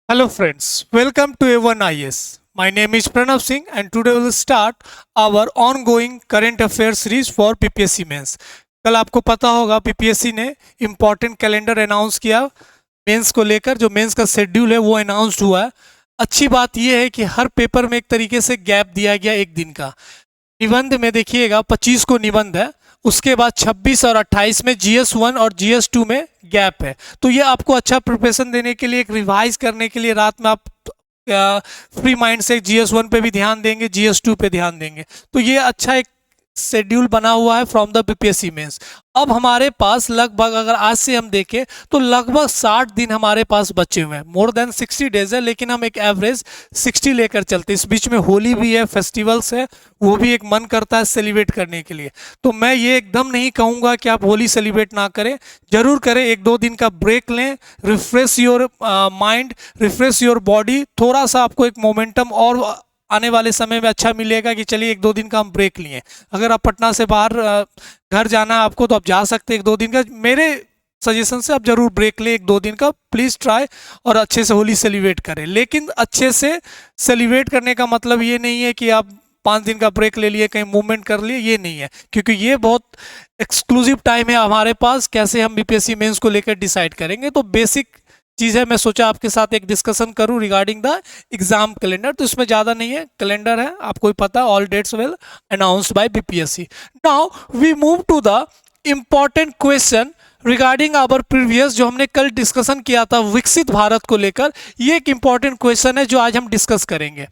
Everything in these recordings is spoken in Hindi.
Hello friends, welcome to A1 IS. My name is Pranav Singh and today we will start our ongoing current affairs series for PPSC mains. कल आपको पता होगा पीपीएससी ने इम्पॉर्टेंट कैलेंडर अनाउंस किया मेंस को लेकर। जो मेंस का शेड्यूल है वो अनाउंस्ड हुआ है। अच्छी बात यह है कि हर पेपर में एक तरीके से गैप दिया गया एक दिन का। निबंध में देखिएगा 25 को निबंध है, उसके बाद 26 और 28 में GS1 और GS2 में गैप है। तो ये आपको अच्छा प्रिपरेशन देने के लिए, एक रिवाइज करने के लिए रात में आप फ्री माइंड से GS1 पे भी ध्यान देंगे, GS2 पे ध्यान देंगे। तो ये अच्छा एक शेड्यूल बना हुआ है फ्रॉम द बीपीएससी मेंस। अब हमारे पास लगभग, अगर आज से हम देखें तो लगभग 60 दिन हमारे पास बचे हुए हैं। मोर देन 60 डेज है, लेकिन हम एक एवरेज 60 लेकर चलते। इस बीच में होली भी है, फेस्टिवल्स है, वो भी एक मन करता है सेलिब्रेट करने के लिए। तो मैं ये एकदम नहीं कहूँगा कि आप होली सेलिब्रेट ना करें, जरूर करें। 1-2 दिन का ब्रेक लें, refresh your mind, refresh your body. थोड़ा सा आपको एक मोमेंटम और आने वाले समय में अच्छा मिलेगा कि चलिए 1-2 दिन का हम ब्रेक लिए। अगर आप पटना से बाहर घर जाना है आपको तो आप जा सकते हैं 1-2 दिन का। मेरे सजेशन से आप जरूर ब्रेक लें 1-2 दिन का, प्लीज़ ट्राई, और अच्छे से होली सेलिब्रेट करें। लेकिन अच्छे से सेलिब्रेट करने का मतलब ये नहीं है कि आप 5 दिन का ब्रेक ले लिए, कहीं मूवमेंट कर लिए, ये नहीं है। क्योंकि ये बहुत एक्सक्लूसिव टाइम है हमारे पास। कैसे हम बीपीएससी मेंस को लेकर डिसाइड करेंगे, तो बेसिक चीज़ है। मैं सोचा आपके साथ एक डिस्कशन करूं रिगार्डिंग द एग्जाम कैलेंडर। तो इसमें ज़्यादा नहीं है, कैलेंडर है, आपको ही पता है, all dates well announced by BPSC. Now we move to the important question regarding our previous, जो हमने कल डिस्कशन किया था विकसित भारत को लेकर। ये एक इम्पॉर्टेंट क्वेश्चन है जो आज हम डिस्कस करेंगे।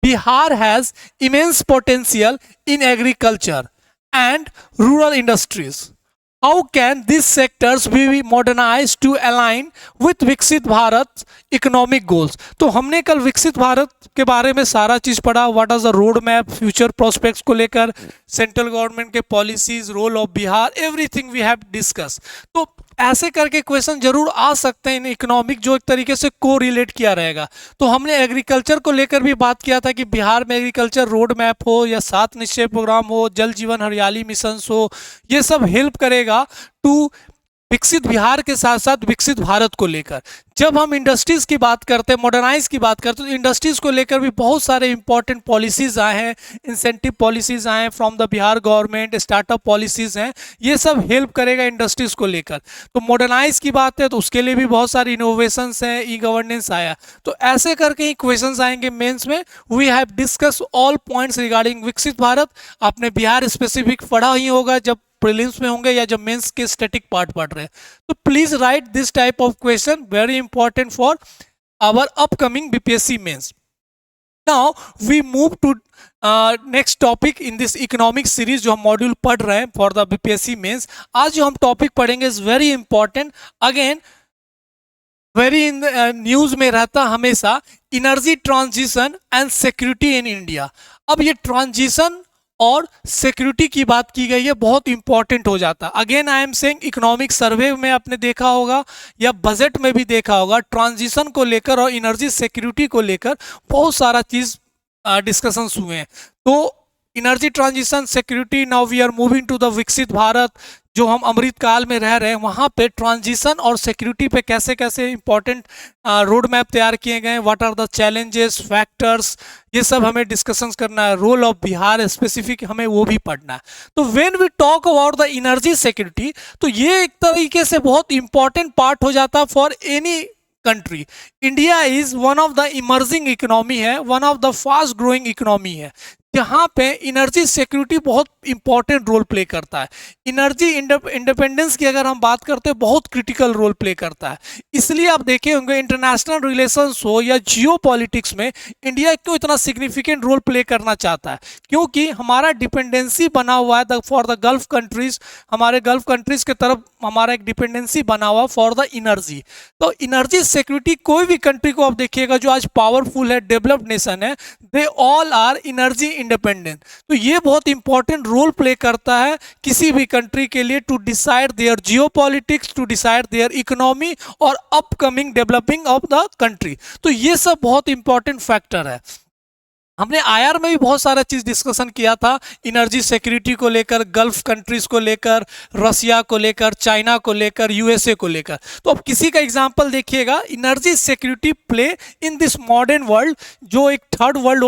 Bihar has immense potential in agriculture and rural industries. How can these sectors be modernized to align with विकसित भारत इकोनॉमिक गोल्स? तो हमने कल विकसित भारत के बारे में सारा चीज पढ़ा। What is the road map, future prospects को लेकर, सेंट्रल गवर्नमेंट के policies, role of Bihar, everything we have discuss. तो ऐसे करके क्वेश्चन जरूर आ सकते हैं इन इकोनॉमिक, जो एक तरीके से को रिलेट किया रहेगा। तो हमने एग्रीकल्चर को लेकर भी बात किया था कि बिहार में एग्रीकल्चर रोड मैप हो या 7 निश्चय प्रोग्राम हो, जल जीवन हरियाली मिशन हो, ये सब हेल्प करेगा टू विकसित बिहार के साथ साथ विकसित भारत को लेकर। जब हम इंडस्ट्रीज की बात करते हैं, मॉडर्नाइज की बात करते हैं, तो इंडस्ट्रीज को लेकर भी बहुत सारे इंपॉर्टेंट पॉलिसीज आए हैं, इंसेंटिव पॉलिसीज आए हैं from the Bihar government, startup policies हैं। ये सब हेल्प करेगा इंडस्ट्रीज को लेकर। तो मॉडर्नाइज की बात है तो उसके लिए भी बहुत सारी इनोवेशंस हैं, ई गवर्नेंस आया। तो ऐसे करके ही क्वेश्चन आएंगे मेन्स में। We have discuss all points regarding Viksit Bharat. आपने बिहार स्पेसिफिक पढ़ा ही होगा जब प्रीलिम्स में होंगे या जब मेंस के स्टैटिक पार्ट पढ़ रहे हैं। तो please write this type of question, very important for our upcoming BPSC mains. Now we move to next topic in this economic series, जो हम मॉड्यूल पढ़ रहे हैं फॉर द बीपीएससी मेंस। आज जो हम टॉपिक पढ़ेंगे is very important, again very in news में रहता हमेशा, energy transition and security in India. अब ये ट्रांजिशन और सिक्योरिटी की बात की गई है, बहुत इंपॉर्टेंट हो जाता है। Again I am saying, economic survey में आपने देखा होगा या बजट में भी देखा होगा, ट्रांजिशन को लेकर और एनर्जी सिक्योरिटी को लेकर बहुत सारा चीज डिस्कशंस हुए हैं। तो energy transition, security, now we are moving to the Viksit Bharat. जो हम अमृत काल में रह रहे हैं, वहाँ पे ट्रांजिशन और सिक्योरिटी पे कैसे कैसे इंपॉर्टेंट रोड मैप तैयार किए गए हैं, what are the challenges, factors, ये सब हमें डिस्कशंस करना है। रोल ऑफ बिहार स्पेसिफिक हमें वो भी पढ़ना है। तो when we talk about the energy security, तो ये एक तरीके से बहुत इंपॉर्टेंट पार्ट हो जाता है for any country. India is one of the emerging economy है, one of the fast growing economy है, जहाँ पे एनर्जी सिक्योरिटी बहुत इंपॉर्टेंट रोल प्ले करता है। एनर्जी इंडिपेंडेंस की अगर हम बात करते हैं, बहुत क्रिटिकल रोल प्ले करता है। इसलिए आप देखे होंगे इंटरनेशनल रिलेशंस हो या जियो पॉलिटिक्स में इंडिया क्यों इतना सिग्निफिकेंट रोल प्ले करना चाहता है, क्योंकि हमारा डिपेंडेंसी बना हुआ है फॉर द गल्फ कंट्रीज। हमारे गल्फ कंट्रीज की तरफ हमारा एक डिपेंडेंसी बना हुआ फॉर द एनर्जी। तो एनर्जी सिक्योरिटी, कोई भी कंट्री को आप देखिएगा जो आज पावरफुल है, डेवलप्ड नेशन है, they all are energy independent. तो ये बहुत इंपॉर्टेंट रोल प्ले करता है किसी भी कंट्री के लिए to decide their geopolitics, to decide their economy और upcoming developing of the country. तो ये सब बहुत इंपॉर्टेंट फैक्टर है। हमने आईआर में भी बहुत सारा चीज डिस्कशन किया था, एनर्जी सिक्योरिटी को लेकर, गल्फ कंट्रीज को लेकर, रसिया को लेकर, चाइना को लेकर, यूएसए को लेकर। तो अब किसी का एग्जांपल देखिएगा, energy security play in this modern world, जो एक थर्ड वर्ल्ड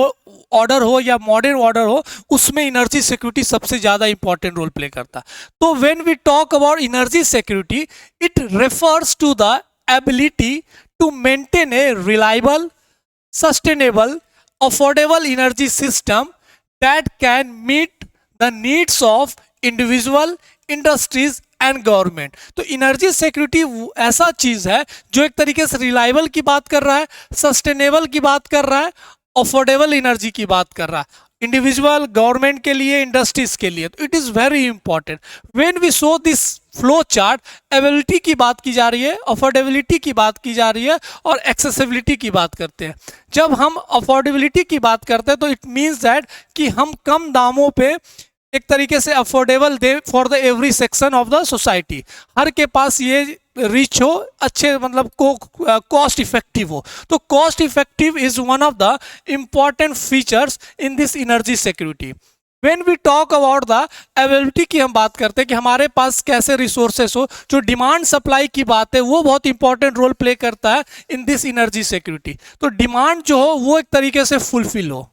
ऑर्डर हो या मॉडर्न ऑर्डर हो, उसमें एनर्जी सिक्योरिटी सबसे ज्यादा इंपॉर्टेंट रोल प्ले करता है। तो when we talk about energy security, it refers to the ability to maintain a reliable, sustainable, affordable energy system that can meet the needs of individual, industries and government. तो एनर्जी सिक्योरिटी ऐसा चीज है जो एक तरीके से रिलायबल की बात कर रहा है, सस्टेनेबल की बात कर रहा है, अफोर्डेबल एनर्जी की बात कर रहा है, इंडिविजुअल, गवर्नमेंट के लिए, इंडस्ट्रीज के लिए। तो it is very important when we show this flow chart. Availability की बात की जा रही है, अफोर्डेबिलिटी की बात की जा रही है और एक्सेसिबिलिटी की बात करते हैं। जब हम अफोर्डेबिलिटी की बात करते हैं तो इट मीन्स दैट कि हम कम दामों पे एक तरीके से affordable they for the every section of the society, हर के पास ये रिच हो, अच्छे मतलब कॉस्ट इफेक्टिव हो। तो cost effective is one of the important features in this energy security. When we talk about the availability की हम बात करते हैं कि हमारे पास कैसे रिसोर्सेस हो, जो डिमांड सप्लाई की बात है वो बहुत इंपॉर्टेंट रोल प्ले करता है इन दिस एनर्जी सिक्योरिटी। तो डिमांड जो हो वो एक तरीके से फुलफिल हो।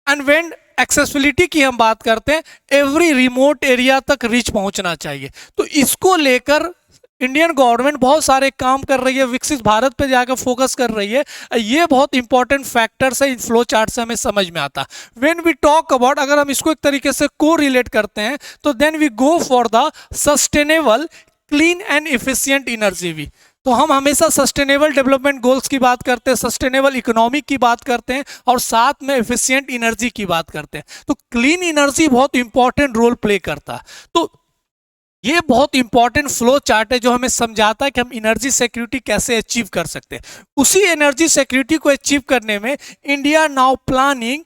एंड व्हेन एक्सेसिबिलिटी की हम बात करते हैं, एवरी रिमोट एरिया तक रीच पहुंचना चाहिए। तो इसको लेकर इंडियन गवर्नमेंट बहुत सारे काम कर रही है, विकसित भारत पे जाकर फोकस कर रही है। ये बहुत इंपॉर्टेंट फैक्टर्स है, इन फ्लो चार्ट से हमें समझ में आता है। व्हेन वी टॉक अबाउट, अगर हम इसको एक तरीके से को रिलेट करते हैं तो then we go for the sustainable, clean and efficient energy भी। तो हम हमेशा सस्टेनेबल डेवलपमेंट गोल्स की बात करते हैं, सस्टेनेबल इकोनॉमी की बात करते हैं और साथ में एफिशिएंट एनर्जी की बात करते हैं। तो क्लीन एनर्जी बहुत इंपॉर्टेंट रोल प्ले करता है। तो ये बहुत इंपॉर्टेंट फ्लो चार्ट है जो हमें समझाता है कि हम एनर्जी सिक्योरिटी कैसे अचीव कर सकते हैं। उसी एनर्जी सिक्योरिटी को अचीव करने में India now planning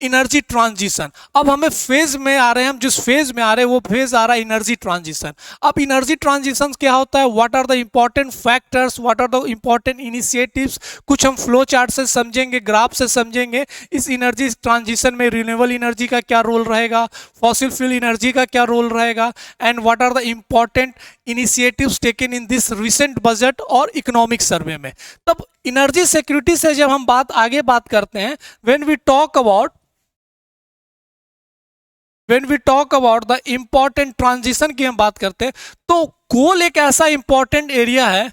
energy transition. अब हमें फेज में आ रहे हैं, हम जिस फेज में आ रहे हैं वो फेज आ रहा है एनर्जी ट्रांजिशन। अब एनर्जी ट्रांजिशन क्या होता है, what are the important factors, what are the important initiatives, कुछ हम फ्लो चार्ट से समझेंगे, ग्राफ से समझेंगे। इस एनर्जी ट्रांजिशन में रिन्यूएबल एनर्जी का क्या रोल रहेगा, फॉसिल फ्यूल एनर्जी का क्या रोल रहेगा, and what are the important initiatives taken in this recent budget और इकोनॉमिक सर्वे में। तब एनर्जी सिक्योरिटी से जब हम आगे बात करते हैं, when we talk about the important transition की हम बात करते हैं, तो कोल एक ऐसा इंपॉर्टेंट एरिया है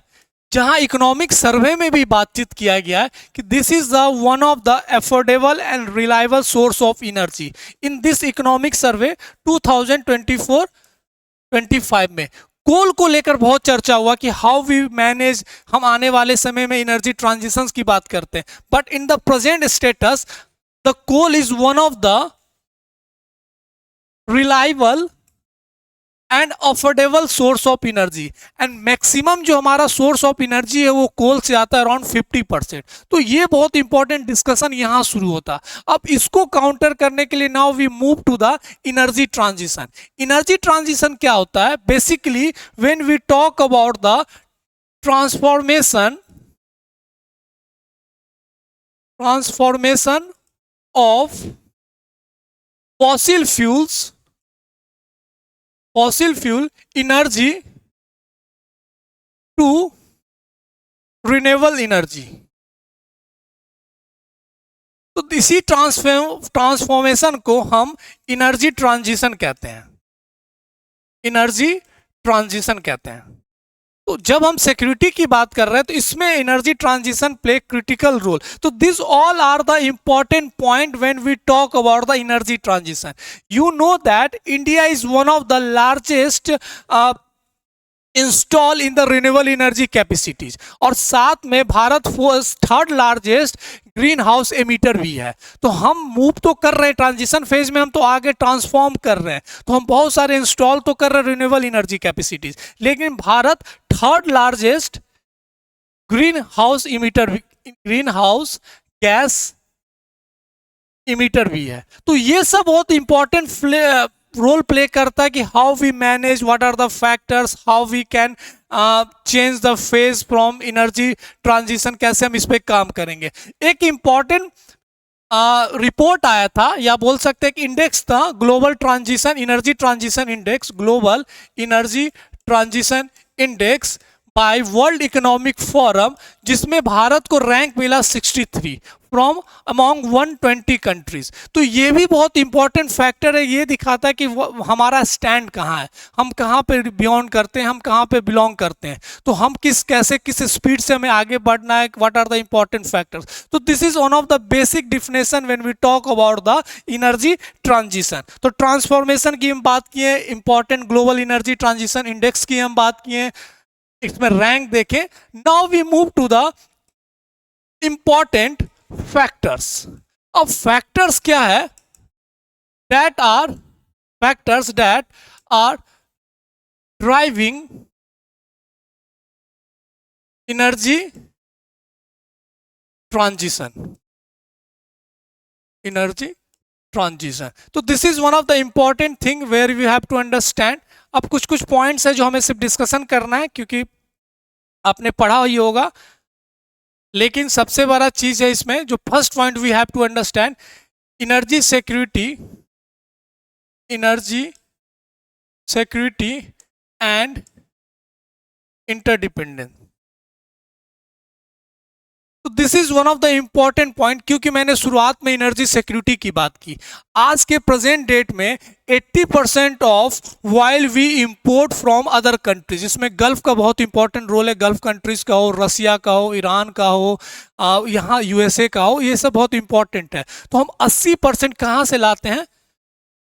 जहां इकोनॉमिक सर्वे में भी बातचीत किया गया है कि this is the one of the affordable and reliable source of energy. In this economic survey 2024-25 में कोल को लेकर बहुत चर्चा हुआ कि हाउ वी मैनेज, हम आने वाले समय में एनर्जी ट्रांजिशन की बात करते हैं। But in the present status the coal is one of the reliable and affordable source of energy, and maximum जो हमारा सोर्स ऑफ एनर्जी है वो कोल से आता है अराउंड 50%। तो ये बहुत इंपॉर्टेंट डिस्कशन यहां शुरू होता। अब इसको काउंटर करने के लिए now we move to the energy transition. Energy transition क्या होता है, basically when we talk about the transformation of fossil fuel energy to renewable energy। तो इसी ट्रांसफॉर्मेशन को हम एनर्जी ट्रांजिशन कहते हैं। तो जब हम सिक्योरिटी की बात कर रहे हैं तो इसमें energy transition play critical role. तो this all are the important point when we talk about the energy transition. You know that India is one of the largest install in the renewable energy capacities, और साथ में Bharat third largest greenhouse emitter भी है। तो हम मूव तो कर रहे हैं ट्रांजिशन फेज में, हम तो आगे ट्रांसफॉर्म कर रहे हैं, तो हम बहुत सारे इंस्टॉल तो कर रहे हैं रिन्यूएबल एनर्जी कैपेसिटीज, लेकिन Bharat third largest green house gas emitter भी है। तो ये सब बहुत इंपॉर्टेंट रोल प्ले करता है कि how we manage, what are the factors, how we can change the phase from energy transition, कैसे हम इस पे काम करेंगे। एक इंपॉर्टेंट रिपोर्ट आया था, या बोल सकते हैं कि इंडेक्स था, global transition energy transition index, global energy transition index bye world economic forum, जिसमें भारत को रैंक मिला 63 फ्रॉम अमॉन्ग 120 कंट्रीज। तो ये भी बहुत इंपॉर्टेंट फैक्टर है, ये दिखाता है कि हमारा स्टैंड कहाँ है, हम कहाँ पे बियॉन्ड करते हैं, हम कहाँ पे बिलोंग करते हैं, तो हम किस स्पीड से हमें आगे बढ़ना है, what are the important factors. तो this is one of the basic definition when we talk about the energy transition. तो ट्रांसफॉर्मेशन की हम बात किए, important global energy transition index की हम बात किए, इसमें रैंक देखें। Now we move to the important factors. अब फैक्टर्स क्या है? That are factors that are driving energy transition, energy transition. तो this is one of the important thing where we have to understand. अब कुछ कुछ पॉइंट्स है जो हमें सिर्फ डिस्कशन करना है, क्योंकि आपने पढ़ा ही होगा, लेकिन सबसे बड़ा चीज है इसमें जो first point we have to understand, energy security, energy security and interdependence. तो this is one of the important point, क्योंकि मैंने शुरुआत में एनर्जी सिक्योरिटी की बात की। आज के प्रेजेंट डेट में 80% off while we import from other countries, इसमें गल्फ का बहुत इंपॉर्टेंट रोल है, गल्फ कंट्रीज का हो, रसिया का हो, ईरान का हो, यहाँ यूएसए का हो, ये सब बहुत इंपॉर्टेंट है। तो हम 80% कहाँ से लाते हैं?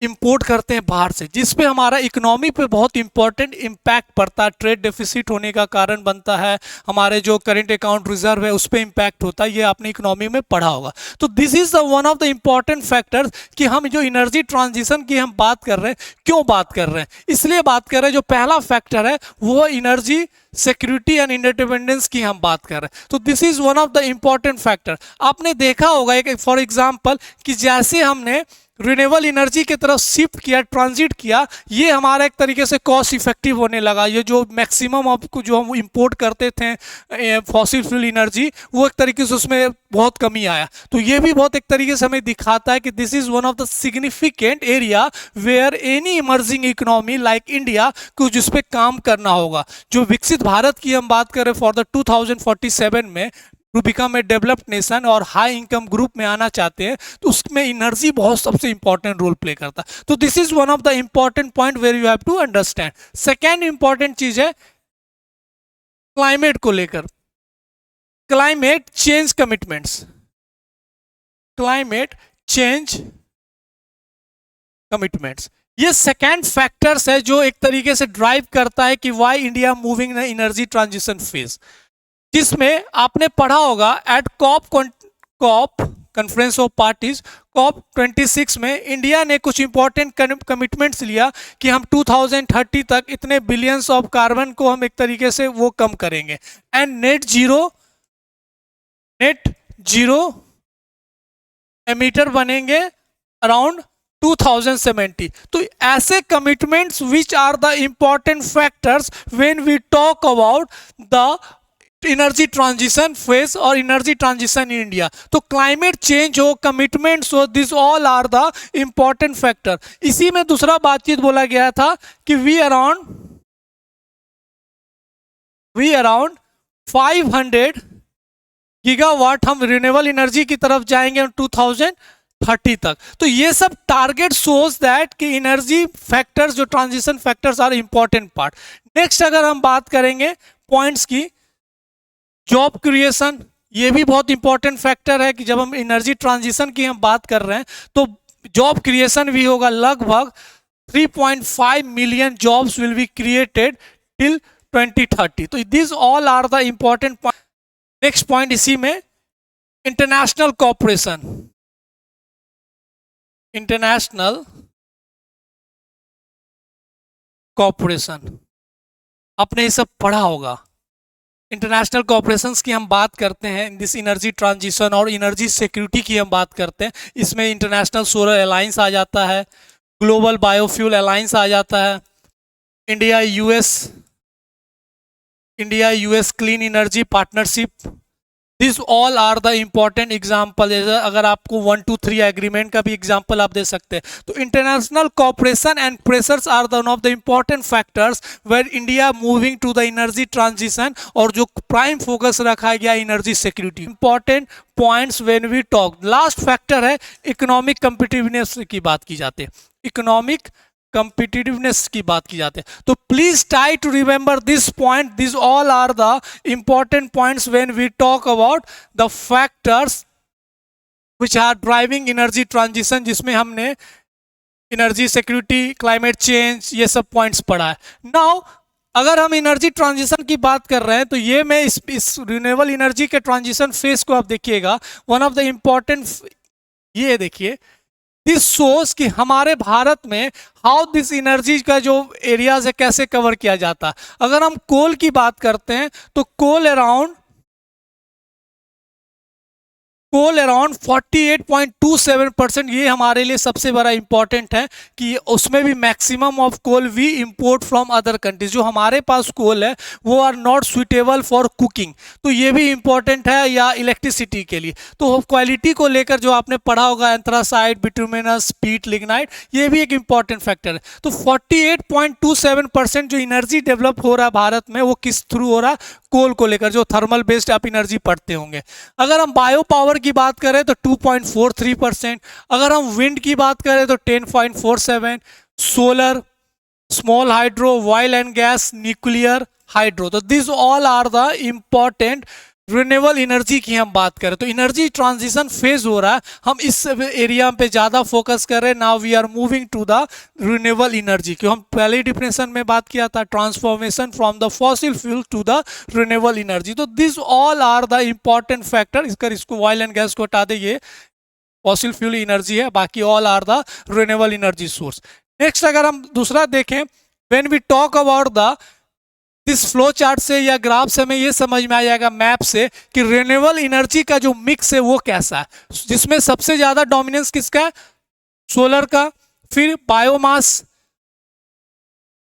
इंपोर्ट करते हैं बाहर से, जिस पे हमारा इकोनॉमी पे बहुत इंपॉर्टेंट इम्पैक्ट पड़ता है, ट्रेड डेफिसिट होने का कारण बनता है, हमारे जो करेंट अकाउंट रिजर्व है उस पर इम्पैक्ट होता है, ये आपने इकोनॉमी में पढ़ा होगा। तो this is the one of the important factors कि हम जो एनर्जी ट्रांजिशन की हम बात कर रहे हैं, क्यों बात कर रहे हैं? इसलिए बात कर रहे हैं, जो पहला फैक्टर है वो एनर्जी सिक्योरिटी एंड इंडिपेंडेंस की हम बात कर रहे हैं। तो this is one of the important factor. आपने देखा होगा एक फॉर एग्जांपल कि जैसे हमने रिन्यूएबल एनर्जी की तरफ शिफ्ट किया, ट्रांजिट किया, ये हमारा एक तरीके से कॉस्ट इफेक्टिव होने लगा। ये जो मैक्सिमम आपको जो हम इंपोर्ट करते थे फॉसिल फ्यूल एनर्जी, वो एक तरीके से उसमें बहुत कमी आया। तो ये भी बहुत एक तरीके से हमें दिखाता है कि this is one of the significant area where any emerging economy like India को जिस पे काम करना होगा। जो विकसित भारत की हम बात करें फॉर द 2047 में to become a developed nation और हाई इनकम ग्रुप में आना चाहते हैं, तो उसमें एनर्जी बहुत सबसे इंपॉर्टेंट रोल प्ले करता है। तो this is one of the important point where you have to understand. Second important चीज है क्लाइमेट को लेकर, climate change commitments, climate change commitments, ये सेकेंड फैक्टर्स है जो एक तरीके से ड्राइव करता है कि why India moving in energy transition phase, जिसमें आपने पढ़ा होगा at COP conference of parties COP 26 में इंडिया ने कुछ इंपॉर्टेंट कमिटमेंट्स लिया कि हम 2030 तक इतने बिलियंस ऑफ कार्बन को हम एक तरीके से वो कम करेंगे, एंड नेट जीरो एमिटर बनेंगे अराउंड 2070। तो ऐसे commitments which are the important factors when we talk about the energy transition phase और एनर्जी ट्रांजिशन इन इंडिया। तो क्लाइमेट चेंज हो, कमिटमेंट्स हो, this all are the important factor. इसी में दूसरा बातचीत बोला गया था कि वी अराउंड 500 गीगावाट हम रिन्यूएबल एनर्जी की तरफ जाएंगे 2030 तक। तो ये सब टारगेट शोज दैट कि एनर्जी फैक्टर्स जो transition factors are important part. Next अगर हम बात करेंगे पॉइंट्स की, जॉब क्रिएशन, ये भी बहुत इंपॉर्टेंट फैक्टर है कि जब हम एनर्जी ट्रांजिशन की हम बात कर रहे हैं तो जॉब क्रिएशन भी होगा। लगभग 3.5 million jobs will be created till 2030। तो this all are the important point. Next point इसी में इंटरनेशनल कॉपरेशन, इंटरनेशनल कॉपरेशन आपने ये सब पढ़ा होगा। इंटरनेशनल कॉपरेशंस की हम बात करते हैं, दिस एनर्जी ट्रांजिशन और एनर्जी सिक्योरिटी की हम बात करते हैं। इसमें इंटरनेशनल सोलर अलायंस आ जाता है, ग्लोबल बायोफ्यूल अलायंस आ जाता है, India US clean energy partnership this all are the important example. अगर आपको 1 2 3 एग्रीमेंट का भी एग्जाम्पल आप दे सकते हैं, तो international cooperation and pressures are one of the important factors where India moving to the energy transition, और जो प्राइम फोकस रखा गया energy security. Important points when we talk, last factor है इकोनॉमिक कम्पिटिटिवनेस की बात की जाती है, इकोनॉमिक competitiveness की बात की जाती है। तो please try to remember this point, this all are the important points when we talk about the factors which are driving energy transition, जिसमें हमने एनर्जी सिक्योरिटी, क्लाइमेट चेंज, ये सब पॉइंट्स पढ़ा है। नाउ अगर हम एनर्जी ट्रांजिशन की बात कर रहे हैं, तो ये मैं इस रिन्यूएबल एनर्जी के ट्रांजिशन फेज को आप देखिएगा, वन ऑफ द इंपॉर्टेंट, ये देखिए, दिस शोज कि हमारे भारत में हाउ दिस एनर्जी का जो एरियाज है कैसे कवर किया जाता है। अगर हम कोल की बात करते हैं, तो कोल अराउंड 48.27%, ये हमारे लिए सबसे बड़ा इंपॉर्टेंट है कि उसमें भी maximum of coal we import from other countries. जो हमारे पास कोल है वो are not suitable for cooking, तो ये भी इंपॉर्टेंट है, या इलेक्ट्रिसिटी के लिए। तो क्वालिटी को लेकर जो आपने पढ़ा होगा, एंथ्रासाइट, बिटुमिनस, पीट, लिग्नाइट, ये भी एक इंपॉर्टेंट फैक्टर है। तो 48.27% जो एनर्जी डेवलप हो रहा है भारत में, वो किस थ्रू हो रहा है, कोल को लेकर, जो थर्मल बेस्ड आप एनर्जी पढ़ते होंगे। अगर हम बायो पावर की बात करें तो 2.43%, अगर हम विंड की बात करें तो 10.47, solar, small hydro, oil and gas, nuclear, hydro. तो this all are the important renewable energy की हम बात करें। तो एनर्जी ट्रांजिशन फेज हो रहा है, हम इस एरिया पे ज़्यादा फोकस कर रहे हैं। Now we are moving to the renewable energy, क्यों हम पहले डिफिनेशन में बात किया था, transformation from the fossil fuel to the renewable energy. तो this all are the important factor. इसको ऑयल एंड गैस को हटा दे, ये फॉसिल फ्यूल एनर्जी है, बाकी all are the renewable energy source. Next अगर हम दूसरा देखें, when we talk about the इस फ्लो चार्ट से या ग्राफ से हमें ये समझ में आ जाएगा, मैप से, कि रिन्यूएबल एनर्जी का जो मिक्स है वो कैसा है, जिसमें सबसे ज्यादा डोमिनेंस किसका है, सोलर का, फिर biomass,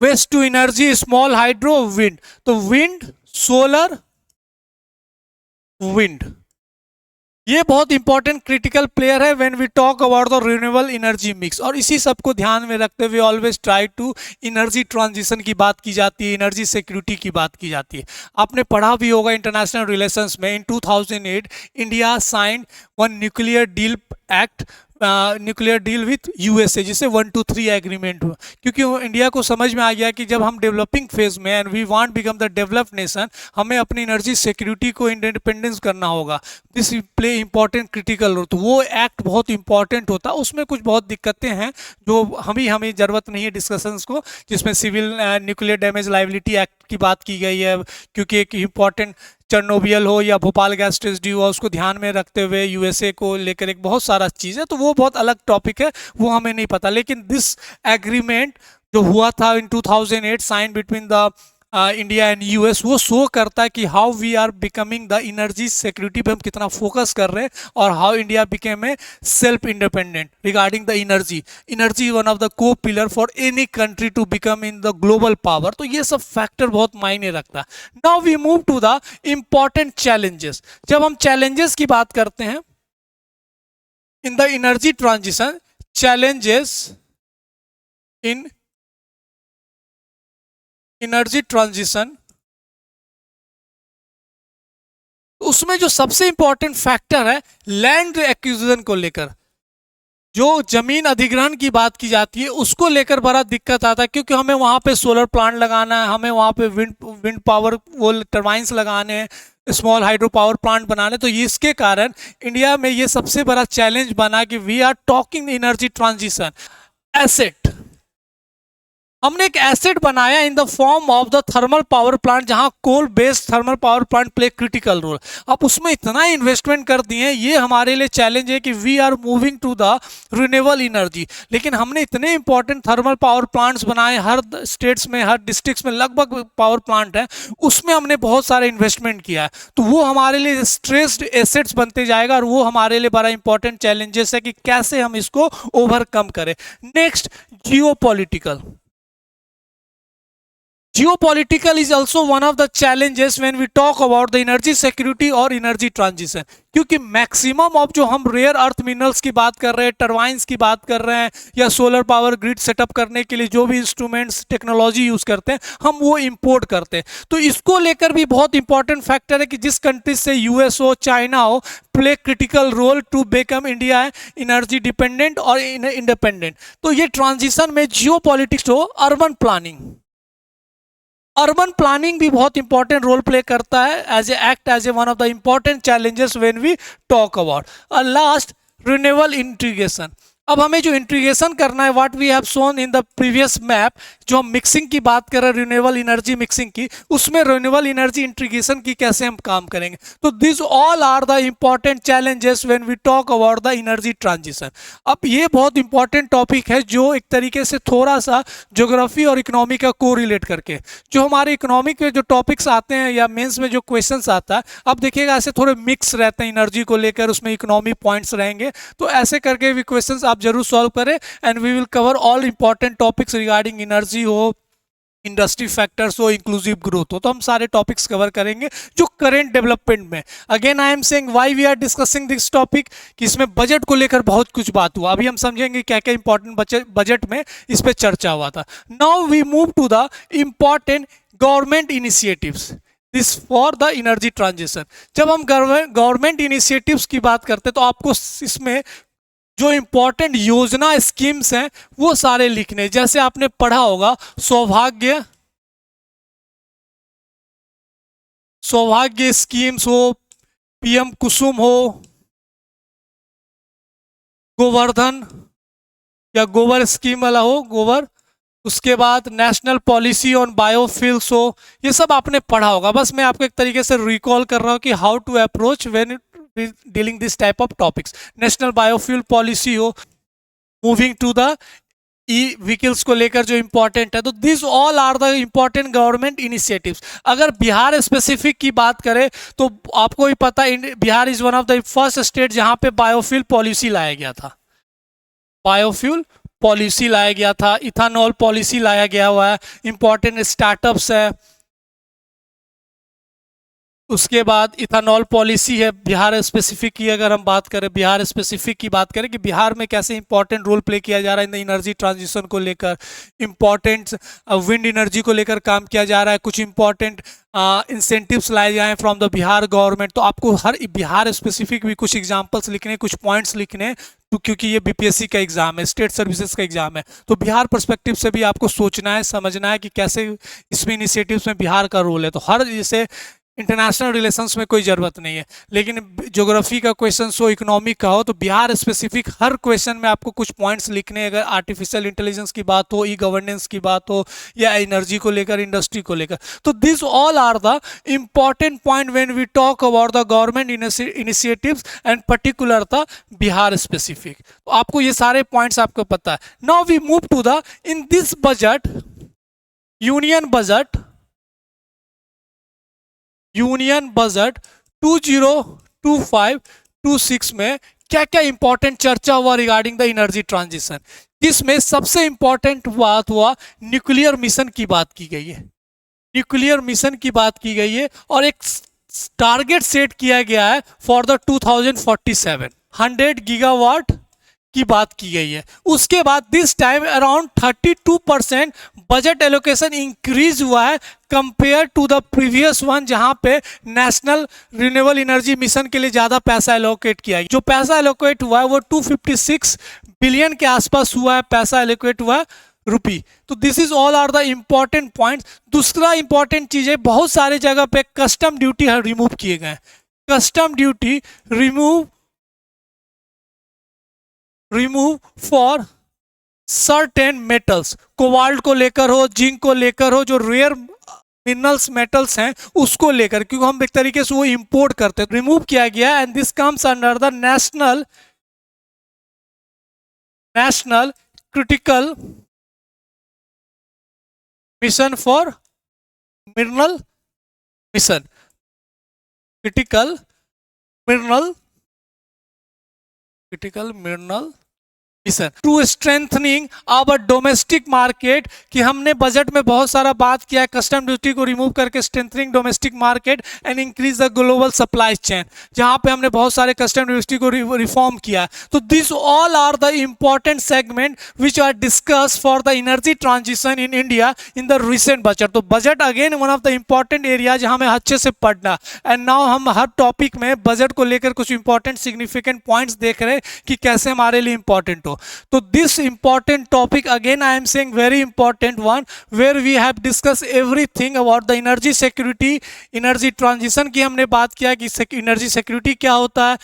waste to energy, small hydro, wind. तो विंड, सोलर, विंड, ये बहुत इंपॉर्टेंट क्रिटिकल प्लेयर है when we talk about the renewable energy mix. और इसी सब को ध्यान में रखते हुए always try to energy transition की बात की जाती है, एनर्जी सिक्योरिटी की बात की जाती है। आपने पढ़ा भी होगा इंटरनेशनल रिलेशंस में, इन 2008 India signed one nuclear deal act, nuclear deal with USA, जिसे 1 2 3 एग्रीमेंट हुआ, क्योंकि इंडिया को समझ में आ गया कि जब हम डेवलपिंग फेज में and we want become the developed nation, हमें अपनी एनर्जी सिक्योरिटी को इंडिपेंडेंस करना होगा। This play important critical role. तो वो एक्ट बहुत इंपॉर्टेंट होता है, उसमें कुछ बहुत दिक्कतें हैं जो हमें ज़रूरत नहीं है डिस्कशंस को, जिसमें civil nuclear damage liability act की बात की गई है, क्योंकि एक इंपॉर्टेंट चर्नोबियल हो या भोपाल गैस ट्रेजेडी हो, उसको ध्यान में रखते हुए यूएसए को लेकर एक बहुत सारा चीज़ है। तो वो बहुत अलग टॉपिक है, वो हमें नहीं पता। लेकिन दिस एग्रीमेंट जो हुआ था in 2008 sign between the India and US, वो शो करता है कि how we are becoming the energy security पे हम कितना फोकस कर रहे हैं, और how India became a self independent regarding the energy. Energy one of the core pillar for any country to become in the global power. तो ये सब फैक्टर बहुत मायने रखता है। Now we move to the important challenges. जब हम चैलेंजेस की बात करते हैं in the energy transition, challenges in energy transition, उसमें जो सबसे इंपॉर्टेंट फैक्टर है लैंड एक्विजिशन को लेकर, जो जमीन अधिग्रहण की बात की जाती है उसको लेकर बड़ा दिक्कत आता है, क्योंकि हमें वहां पे सोलर प्लांट लगाना है, हमें वहां पे विंड पावर वो टर्बाइंस लगाने हैं, स्मॉल हाइड्रो पावर प्लांट बनाने। तो इसके कारण इंडिया में ये सबसे बड़ा चैलेंज बना कि we are talking energy transition asset. हमने एक एसेट बनाया in the form of the thermal power plant, जहां coal based thermal power plant play critical role. अब उसमें इतना इन्वेस्टमेंट कर दिए, ये हमारे लिए चैलेंज है कि we are moving to the renewable energy. लेकिन हमने इतने इंपॉर्टेंट थर्मल पावर प्लांट्स बनाए, हर स्टेट्स में, हर डिस्ट्रिक्ट्स में लगभग पावर प्लांट है, उसमें हमने बहुत सारा इन्वेस्टमेंट किया है। तो वो हमारे लिए स्ट्रेस्ड एसेट्स बनते जाएगा, और वो हमारे लिए बड़ा इंपॉर्टेंट चैलेंजेस है कि कैसे हम इसको ओवरकम करें। Next, geopolitical. Geopolitical is also one of the challenges when we talk about the energy security और एनर्जी ट्रांजिशन, क्योंकि मैक्सिमम ऑफ जो हम रेयर अर्थ मिनरल्स की बात कर रहे हैं, टरबाइंस की बात कर रहे हैं, या सोलर पावर ग्रिड सेटअप करने के लिए जो भी इंस्ट्रूमेंट्स टेक्नोलॉजी यूज करते हैं हम वो इंपोर्ट करते हैं। तो इसको लेकर भी बहुत इंपॉर्टेंट फैक्टर है कि जिस कंट्री से यूएस हो, चाइना हो, play critical role to become India energy dependent और इंडिपेंडेंट। तो ये ट्रांजिशन में जियो पॉलिटिक्स हो, अर्बन प्लानिंग भी बहुत इंपॉर्टेंट रोल प्ले करता है as a one of the important challenges when we talk about. Last, renewable integration. अब हमें जो इंटीग्रेशन करना है, what we have shown in the previous map, जो हम मिक्सिंग की बात कर रहे हैं, रिन्यूएबल एनर्जी मिक्सिंग की, उसमें रिन्यूएबल एनर्जी इंटीग्रेशन की कैसे हम काम करेंगे। तो this all are the important challenges when we talk about the energy transition. अब ये बहुत इंपॉर्टेंट टॉपिक है जो एक तरीके से थोड़ा सा ज्योग्राफी और इकोनॉमी का को रिलेट करके, जो हमारे इकोनॉमिक में जो टॉपिक्स आते हैं या मेंस में जो क्वेश्चंस आता है, अब देखिएगा ऐसे थोड़े मिक्स रहते हैं एनर्जी को लेकर, उसमें इकोनॉमी पॉइंट्स रहेंगे, तो ऐसे करके भी क्वेश्चंस आप जरूर सॉल्व करें। And we will cover all important topics regarding energy हो, इंडस्ट्री फैक्टर्स हो, इंक्लूसिव ग्रोथ हो, तो हम सारे टॉपिक्स कवर करेंगे जो करेंट डेवलपमेंट में। Again I am saying why we are discussing this topic, कि इसमें बजट को लेकर बहुत कुछ बात हुआ, अभी हम समझेंगे क्या क्या इंपॉर्टेंट बजट में इस पे चर्चा हुआ था। Now we move to the important government initiatives this for the energy transition. जब हम गवर्नमेंट इनिशिएटिव्स की बात करते हैं तो आपको इसमें जो इंपॉर्टेंट योजना स्कीम्स हैं वो सारे लिखने, जैसे आपने पढ़ा होगा सौभाग्य स्कीम्स हो, पीएम कुसुम हो, गोवर्धन या गोबर स्कीम वाला हो, गोबर, उसके बाद नेशनल पॉलिसी ऑन बायोफ्यूल्स हो, ये सब आपने पढ़ा होगा। बस मैं आपको एक तरीके से रिकॉल कर रहा हूँ कि how to approach when dealing this type of topics. National biofuel policy हो, moving to the e vehicles को लेकर जो इंपॉर्टेंट है, तो this all are the important government initiatives. अगर बिहार स्पेसिफिक की बात करें तो आपको भी पता है Bihar is one of the first state जहां पे बायोफ्यूल पॉलिसी लाया गया था, बायोफ्यूल पॉलिसी लाया गया था, इथानॉल पॉलिसी लाया गया हुआ है, इंपॉर्टेंट स्टार्टअप्स है। उसके बाद इथानॉल पॉलिसी है बिहार स्पेसिफिक की। अगर हम बात करें बिहार स्पेसिफिक की बात करें कि बिहार में कैसे इंपॉर्टेंट रोल प्ले किया जा रहा है इन एनर्जी ट्रांजिशन को लेकर, इंपॉर्टेंट विंड एनर्जी को लेकर काम किया जा रहा है, कुछ इंपॉर्टेंट इंसेंटिव्स लाए जाए फ्रॉम द बिहार गवर्नमेंट। तो आपको हर बिहार स्पेसिफिक भी कुछ एग्जाम्पल्स लिखने, कुछ पॉइंट्स लिखने, तो क्योंकि ये बीपीएससी का एग्जाम है, स्टेट सर्विसेज का एग्जाम है, तो बिहार पर्सपेक्टिव से भी आपको सोचना है, समझना है कि कैसे इसमें इनिशिएटिव्स में बिहार का रोल है। तो हर जैसे इंटरनेशनल रिलेशंस में कोई ज़रूरत नहीं है, लेकिन ज्योग्राफी का क्वेश्चन हो, इकोनॉमिक का हो, तो बिहार स्पेसिफिक हर क्वेश्चन में आपको कुछ पॉइंट्स लिखने। अगर आर्टिफिशियल इंटेलिजेंस की बात हो, ई गवर्नेंस की बात हो, या एनर्जी को लेकर, इंडस्ट्री को लेकर, तो this all are the important point when we talk about the government initiatives and particular the Bihar specific. तो आपको ये सारे पॉइंट्स आपको पता है। Now we move to the in this budget, union budget 2025-26 में क्या क्या इंपॉर्टेंट चर्चा हुआ रिगार्डिंग द एनर्जी ट्रांजिशन, जिसमें सबसे इंपॉर्टेंट बात हुआ न्यूक्लियर मिशन की बात की गई है। न्यूक्लियर मिशन की बात की गई है और एक टारगेट सेट किया गया है फॉर द 2047 100 गीगावाट की बात की गई है। उसके बाद this time around 32% budget allocation increase हुआ है compare to the previous one, जहां पे नेशनल रिन्यूएबल एनर्जी मिशन के लिए ज्यादा पैसा एलोकेट किया है। जो पैसा एलोकेट हुआ है वो 256 बिलियन के आसपास हुआ है, पैसा एलोकेट हुआ है रुपी। तो this is all are the important point. दूसरा इंपॉर्टेंट चीज है, बहुत सारे जगह पे कस्टम ड्यूटी रिमूव किए गए। Custom duty remove for certain metals, cobalt को लेकर हो, जिंक को लेकर हो, जो रेयर मिनरल्स मेटल्स हैं उसको लेकर, क्योंकि हम एक तरीके से वो इंपोर्ट करते हैं, रिमूव किया गया। And this comes under the national critical mission for mineral mission, critical mineral to strengthening our domestic market, कि हमने बजट में बहुत सारा बात किया है कस्टम ड्यूटी को रिमूव करके strengthening domestic market and increase the global supply chain, जहां पे हमने बहुत सारे कस्टम ड्यूटी को रिफॉर्म किया है। तो this all are the important segment which are discuss for the energy transition in India in the recent budget. तो budget again one of the important area जहां हमें अच्छे से पढ़ना। एंड नाउ हम हर टॉपिक में बजट को लेकर कुछ इंपॉर्टेंट सिग्निफिकेंट पॉइंट्स देख रहे हैं कि कैसे हमारे लिए इंपॉर्टेंट हो। तो this important topic again I am saying very important one, where we have discuss everything about the energy security, energy transition की हमने बात किया कि एनर्जी सिक्योरिटी क्या होता है,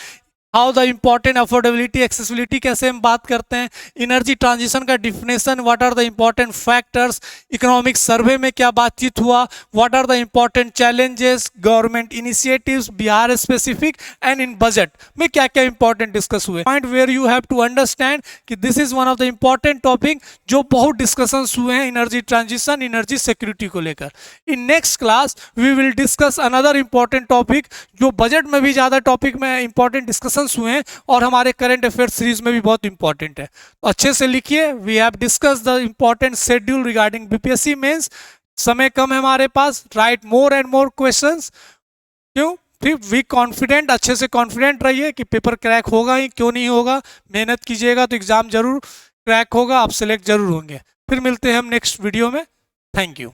how the important affordability accessibility कैसे हम बात करते हैं, एनर्जी ट्रांजिशन का definition, what are the important factors, economic survey में क्या बातचीत हुआ, what are the important challenges, government initiatives Bihar specific and in budget में क्या क्या इंपॉर्टेंट डिस्कस हुए। Point where you have to understand कि this is one of the important topic जो बहुत डिस्कशंस हुए हैं एनर्जी ट्रांजिशन एनर्जी सिक्योरिटी को लेकर। In next class we will discuss another important topic जो बजट में भी ज़्यादा टॉपिक में इंपॉर्टेंट डिस्कशन हुए हैं और हमारे करंट अफेयर सीरीज में भी बहुत इंपॉर्टेंट है। तो अच्छे से लिखिए, we have discuss the important schedule regarding BPSC mains. समय कम है हमारे पास, right more and more questions. क्यों? फिर वी कॉन्फिडेंट, अच्छे से कॉन्फिडेंट रहिए कि पेपर क्रैक होगा ही, क्यों नहीं होगा। मेहनत कीजिएगा तो एग्जाम जरूर क्रैक होगा, आप सिलेक्ट जरूर होंगे। फिर मिलते हैं हम नेक्स्ट वीडियो में। Thank you.